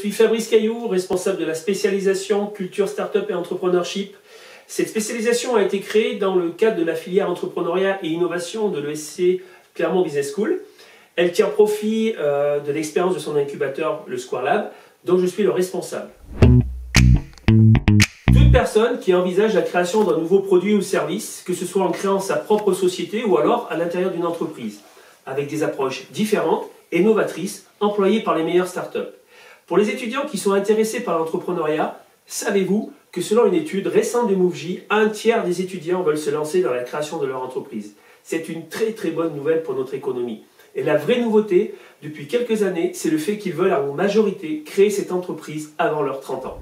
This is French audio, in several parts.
suis Fabrice Cailloux, responsable de la spécialisation Culture, Startup et Entrepreneurship. Cette spécialisation a été créée dans le cadre de la filière entrepreneuriat et innovation de l'ESC Clermont Business School. Elle tire profit de l'expérience de son incubateur, le Square Lab, dont je suis le responsable. Toute personne qui envisage la création d'un nouveau produit ou service, que ce soit en créant sa propre société ou alors à l'intérieur d'une entreprise, avec des approches différentes et novatrices employées par les meilleures startups. Pour les étudiants qui sont intéressés par l'entrepreneuriat, savez-vous que selon une étude récente de MoveJ, un tiers des étudiants veulent se lancer dans la création de leur entreprise. C'est une très bonne nouvelle pour notre économie. Et la vraie nouveauté, depuis quelques années, c'est le fait qu'ils veulent en majorité créer cette entreprise avant leurs 30 ans.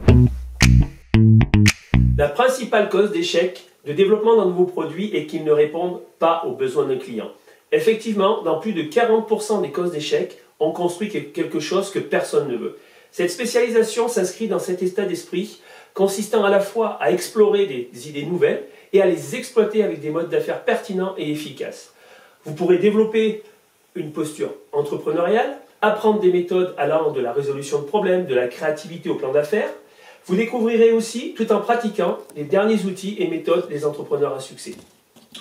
La principale cause d'échec de développement d'un nouveau produit est qu'ils ne répondent pas aux besoins d'un client. Effectivement, dans plus de 40% des causes d'échec, on construit quelque chose que personne ne veut. Cette spécialisation s'inscrit dans cet état d'esprit consistant à la fois à explorer des idées nouvelles et à les exploiter avec des modes d'affaires pertinents et efficaces. Vous pourrez développer une posture entrepreneuriale, apprendre des méthodes allant de la résolution de problèmes, de la créativité au plan d'affaires. Vous découvrirez aussi, tout en pratiquant, les derniers outils et méthodes des entrepreneurs à succès.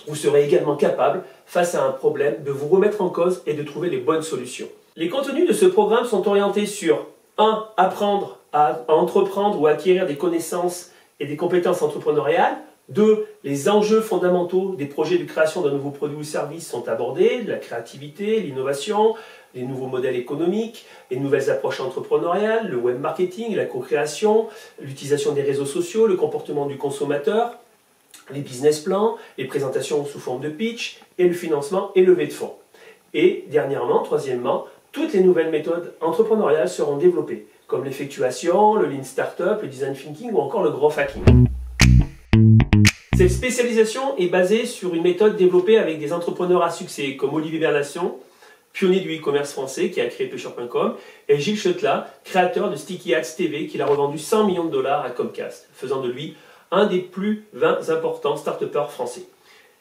Vous serez également capable, face à un problème, de vous remettre en cause et de trouver les bonnes solutions. Les contenus de ce programme sont orientés sur 1. Apprendre à entreprendre ou acquérir des connaissances et des compétences entrepreneuriales. 2. Les enjeux fondamentaux des projets de création d'un nouveau produit ou service sont abordés, la créativité, l'innovation, les nouveaux modèles économiques, les nouvelles approches entrepreneuriales, le web marketing, la co-création, l'utilisation des réseaux sociaux, le comportement du consommateur, les business plans, les présentations sous forme de pitch et le financement et levée de fonds. Et dernièrement, troisièmement, toutes les nouvelles méthodes entrepreneuriales seront développées, comme l'effectuation, le lean startup, le design thinking ou encore le growth hacking. Cette spécialisation est basée sur une méthode développée avec des entrepreneurs à succès comme Olivier Bernation, pionnier du e-commerce français qui a créé Pêcheur.com, et Gilles Chetlat, créateur de Sticky Ads TV qui l'a revendu 100 millions de dollars à Comcast, faisant de lui un des plus 20 importants start-upers français.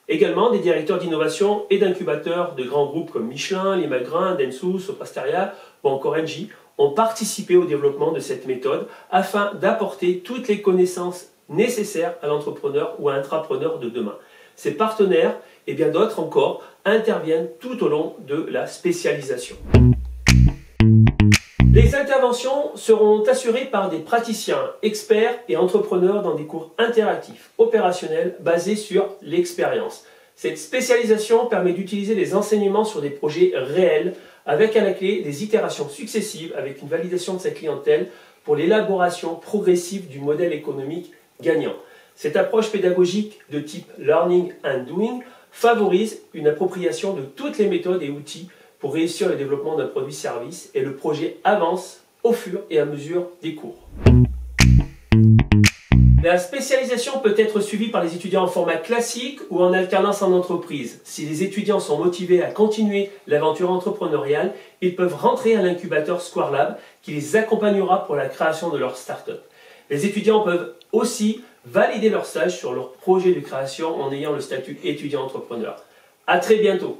Également des directeurs d'innovation et d'incubateurs de grands groupes comme Michelin, Limagrain, Dentsu, Soprasteria ou encore Engie ont participé au développement de cette méthode afin d'apporter toutes les connaissances nécessaires à l'entrepreneur ou à l'intrapreneur de demain. Ces partenaires et bien d'autres encore interviennent tout au long de la spécialisation. Les interventions seront assurées par des praticiens, experts et entrepreneurs dans des cours interactifs, opérationnels, basés sur l'expérience. Cette spécialisation permet d'utiliser les enseignements sur des projets réels, avec à la clé des itérations successives avec une validation de sa clientèle pour l'élaboration progressive du modèle économique gagnant. Cette approche pédagogique de type Learning and Doing favorise une appropriation de toutes les méthodes et outils pour réussir le développement d'un produit-service et le projet avance au fur et à mesure des cours. La spécialisation peut être suivie par les étudiants en format classique ou en alternance en entreprise. Si les étudiants sont motivés à continuer l'aventure entrepreneuriale, ils peuvent rentrer à l'incubateur Square Lab qui les accompagnera pour la création de leur start-up. Les étudiants peuvent aussi valider leur stage sur leur projet de création en ayant le statut étudiant-entrepreneur. À très bientôt.